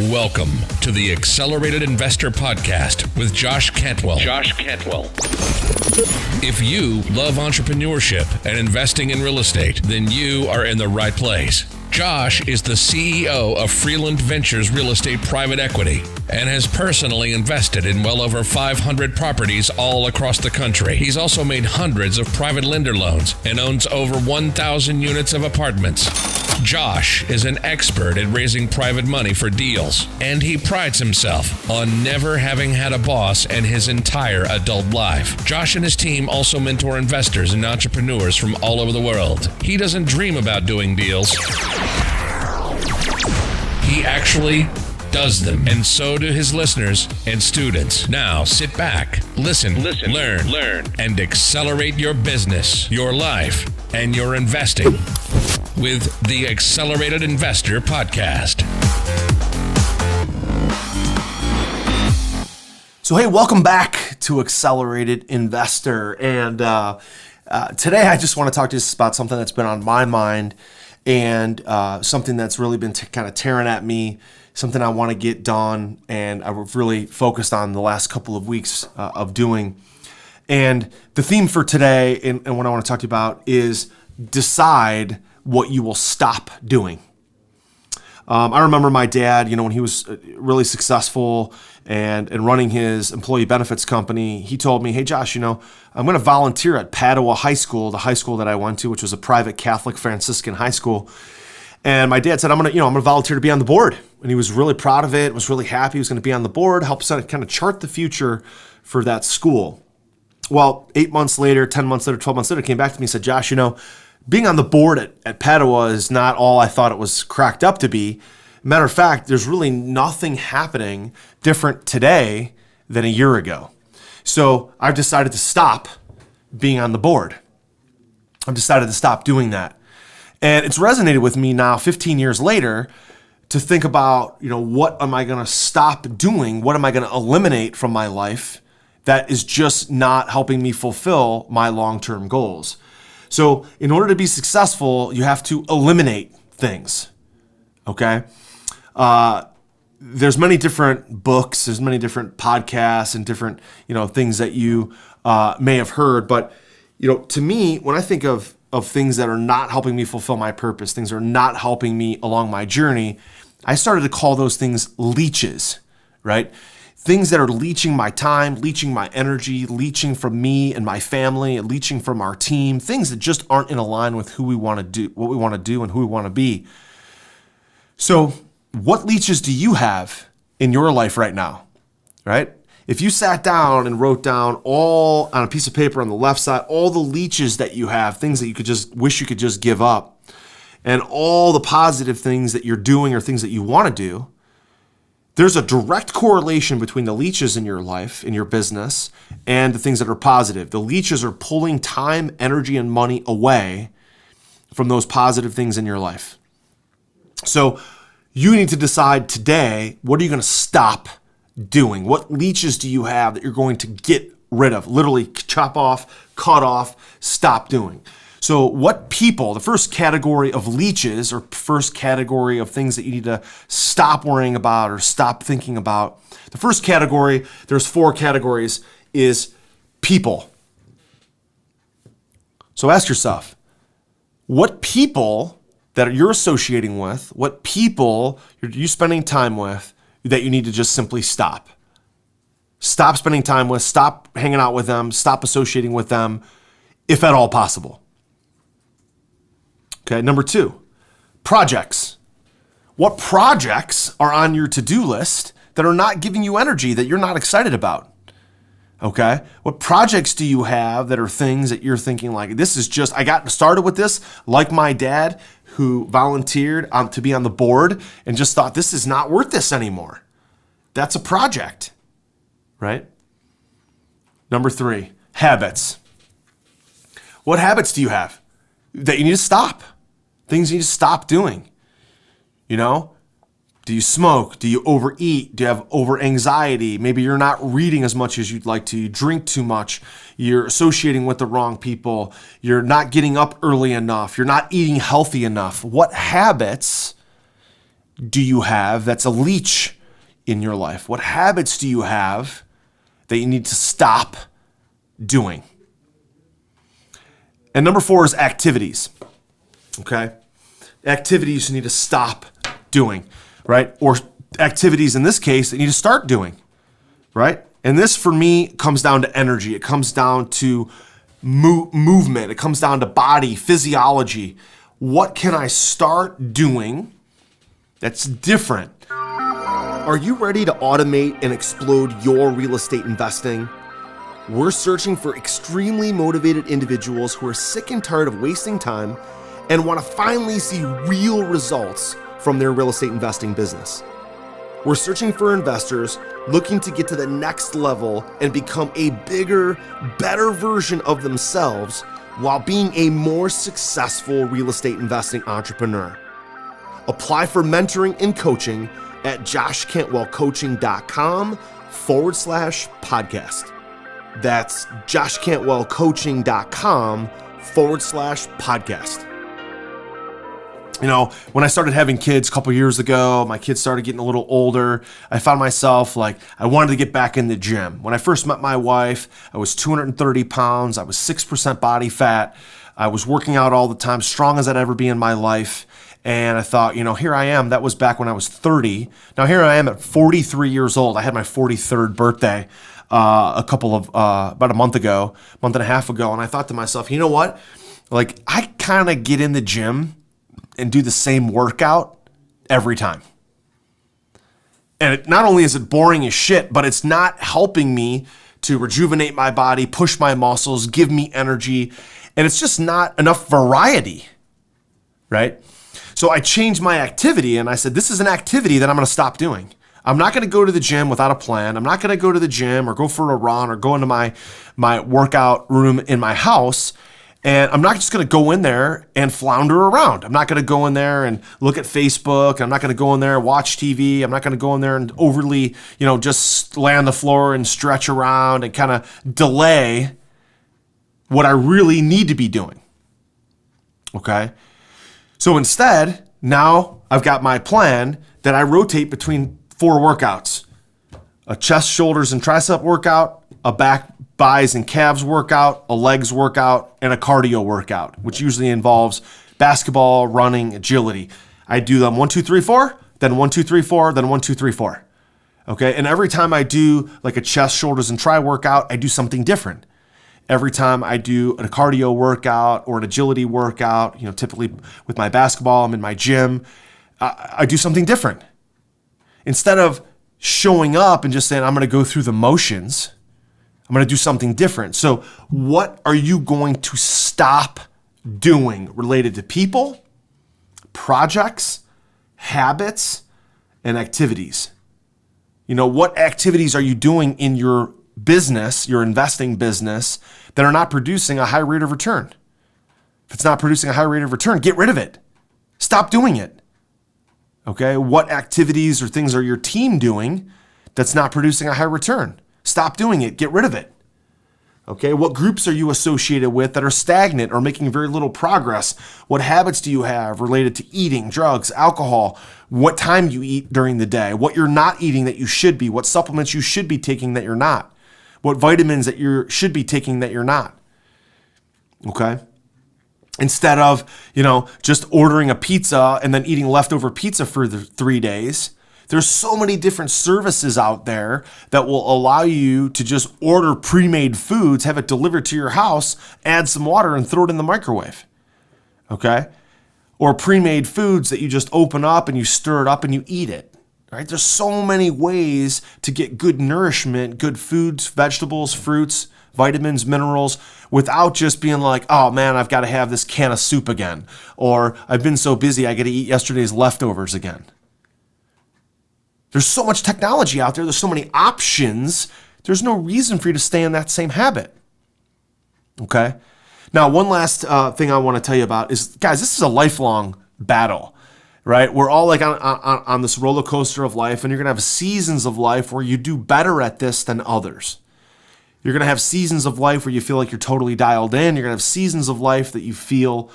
Welcome to the Accelerated Investor Podcast with Josh Cantwell. If you love entrepreneurship and investing in real estate, then you are in the right place. Josh is the CEO of Freeland Ventures Real Estate Private Equity and has personally invested in well over 500 properties all across the country. He's also made hundreds of private lender loans and owns over 1,000 units of apartments. Josh is an expert at raising private money for deals, and he prides himself on never having had a boss in his entire adult life. Josh and his team also mentor investors and entrepreneurs from all over the world. He doesn't dream about doing deals. He actually does them, and so do his listeners and students. Now sit back, listen, learn, and accelerate your business, your life, and your investing with the Accelerated Investor Podcast. So hey, welcome back to Accelerated Investor. And today I just want to talk to you about something that's been on my mind and something that's really been kind of tearing at me, something I want to get done, and I've really focused on the last couple of weeks of doing. And the theme for today and what I want to talk to you about is decide what you will stop doing. I remember my dad, when he was really successful and running his employee benefits company, he told me, hey, Josh, I'm going to volunteer at Padua High School, the high school that I went to, which was a private Catholic Franciscan high school. And my dad said, I'm going to volunteer to be on the board. And he was really proud of it, was really happy he was going to be on the board, help kind of chart the future for that school. Well, 8 months later, 10 months later, 12 months later, came back to me and said, Josh, being on the board at Padua is not all I thought it was cracked up to be. Matter of fact, there's really nothing happening different today than a year ago. So I've decided to stop being on the board. I've decided to stop doing that. And it's resonated with me now 15 years later to think about, what am I going to stop doing? What am I going to eliminate from my life that is just not helping me fulfill my long-term goals? So in order to be successful, you have to eliminate things, okay? There's many different books, there's many different podcasts and different, things that you may have heard. But, to me, when I think of things that are not helping me fulfill my purpose, things that are not helping me along my journey, I started to call those things leeches, right? Things that are leeching my time, leeching my energy, leeching from me and my family, leeching from our team, things that just aren't in line with who we want to do, what we want to do, and who we want to be. So what leeches do you have in your life right now, right? If you sat down and wrote down all on a piece of paper on the left side, all the leeches that you have, things that you could just wish you could just give up, and all the positive things that you're doing or things that you want to do, there's a direct correlation between the leeches in your life, in your business, and the things that are positive. The leeches are pulling time, energy, and money away from those positive things in your life. So you need to decide today, what are you going to stop doing? What leeches do you have that you're going to get rid of? Literally chop off, cut off, stop doing. So what people, the first category of leeches or first category of things that you need to stop worrying about or stop thinking about, the first category, there's 4 categories, is people. So ask yourself, what people that you're associating with, what people you're spending time with that you need to just simply stop? Stop spending time with, stop hanging out with them, stop associating with them, if at all possible. Okay, number 2, projects. What projects are on your to-do list that are not giving you energy, that you're not excited about? Okay, what projects do you have that are things that you're thinking like, this is just, I got started with this like my dad who volunteered to be on the board and just thought this is not worth this anymore. That's a project, right? Number 3, habits. What habits do you have that you need to stop? Things you need to stop doing. Do you smoke? Do you overeat? Do you have over anxiety? Maybe you're not reading as much as you'd like to. You drink too much. You're associating with the wrong people. You're not getting up early enough. You're not eating healthy enough. What habits do you have that's a leech in your life? What habits do you have that you need to stop doing? And number 4 is activities. Okay? Activities you need to stop doing, right? Or activities in this case that you need to start doing, right? And this for me comes down to energy. It comes down to movement. It comes down to body, physiology. What can I start doing that's different? Are you ready to automate and explode your real estate investing? We're searching for extremely motivated individuals who are sick and tired of wasting time and want to finally see real results from their real estate investing business. We're searching for investors looking to get to the next level and become a bigger, better version of themselves while being a more successful real estate investing entrepreneur. Apply for mentoring and coaching at joshcantwellcoaching.com/podcast. That's joshcantwellcoaching.com/podcast. You know, when I started having kids a couple years ago, my kids started getting a little older. I found myself like I wanted to get back in the gym. When I first met my wife, I was 230 pounds. I was 6% body fat. I was working out all the time, strong as I'd ever be in my life. And I thought, you know, here I am. That was back when I was 30. Now here I am at 43 years old. I had my 43rd birthday about a month and a half ago. And I thought to myself, you know what? Like I kind of get in the gym and do the same workout every time. And not only is it boring as shit, but it's not helping me to rejuvenate my body, push my muscles, give me energy. And it's just not enough variety, right? So I changed my activity and I said, this is an activity that I'm gonna stop doing. I'm not gonna go to the gym without a plan. I'm not gonna go to the gym or go for a run or go into my workout room in my house. And I'm not just going to go in there and flounder around. I'm not going to go in there and look at Facebook. I'm not going to go in there and watch TV. I'm not going to go in there and overly, just lay on the floor and stretch around and kind of delay what I really need to be doing. Okay? So instead, now I've got my plan that I rotate between 4 workouts. A chest, shoulders, and tricep workout, a back, buys and calves workout, a legs workout, and a cardio workout, which usually involves basketball, running, agility. I do them 1, 2, 3, 4, then 1, 2, 3, 4, then 1, 2, 3, 4. Okay, and every time I do like a chest, shoulders, and tri workout, I do something different. Every time I do a cardio workout or an agility workout, typically with my basketball, I'm in my gym, I do something different. Instead of showing up and just saying, I'm going to go through the motions, I'm going to do something different. So what are you going to stop doing related to people, projects, habits, and activities? What activities are you doing in your business, your investing business, that are not producing a high rate of return? If it's not producing a high rate of return, get rid of it. Stop doing it. Okay? What activities or things are your team doing that's not producing a high return? Stop doing it. Get rid of it. Okay, what groups are you associated with that are stagnant or making very little progress? What habits do you have related to eating, drugs, alcohol, what time you eat during the day, what you're not eating that you should be, what supplements you should be taking that you're not, what vitamins that you should be taking that you're not? Okay? Instead of, just ordering a pizza and then eating leftover pizza for the 3 days, there's so many different services out there that will allow you to just order pre-made foods, have it delivered to your house, add some water and throw it in the microwave. Okay? Or pre-made foods that you just open up and you stir it up and you eat it. Right? There's so many ways to get good nourishment, good foods, vegetables, fruits, vitamins, minerals, without just being like, oh man, I've got to have this can of soup again. Or I've been so busy, I got to eat yesterday's leftovers again. There's so much technology out there. There's so many options. There's no reason for you to stay in that same habit. Okay? Now, one last thing I want to tell you about is, guys, this is a lifelong battle, right? We're all like on this roller coaster of life, and you're going to have seasons of life where you do better at this than others. You're going to have seasons of life where you feel like you're totally dialed in. You're going to have seasons of life that you feel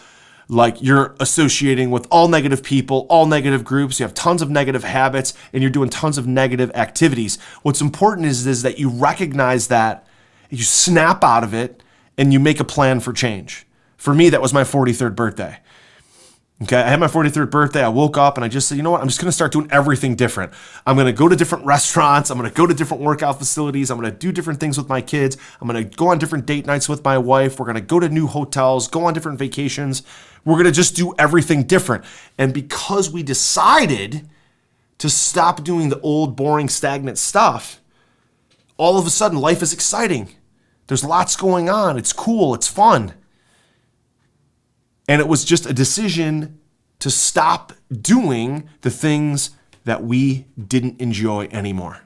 like you're associating with all negative people, all negative groups, you have tons of negative habits, and you're doing tons of negative activities. What's important is that you recognize that, you snap out of it, and you make a plan for change. For me, that was my 43rd birthday. Okay, I had my 43rd birthday. I woke up and I just said, you know what? I'm just going to start doing everything different. I'm going to go to different restaurants. I'm going to go to different workout facilities. I'm going to do different things with my kids. I'm going to go on different date nights with my wife. We're going to go to new hotels, go on different vacations. We're going to just do everything different. And because we decided to stop doing the old, boring, stagnant stuff, all of a sudden life is exciting. There's lots going on. It's cool. It's fun. And it was just a decision to stop doing the things that we didn't enjoy anymore.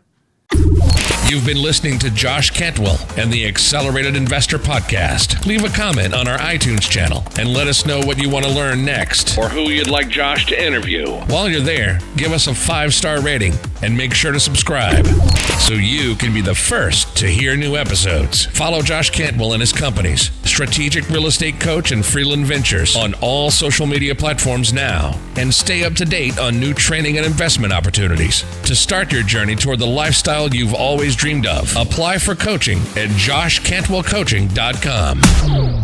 You've been listening to Josh Cantwell and the Accelerated Investor Podcast. Leave a comment on our iTunes channel and let us know what you want to learn next or who you'd like Josh to interview. While you're there, give us a 5-star rating and make sure to subscribe so you can be the first to hear new episodes. Follow Josh Cantwell and his companies, Strategic Real Estate Coach and Freeland Ventures, on all social media platforms now, and stay up to date on new training and investment opportunities. To start your journey toward the lifestyle you've always dreamed of, apply for coaching at joshcantwellcoaching.com.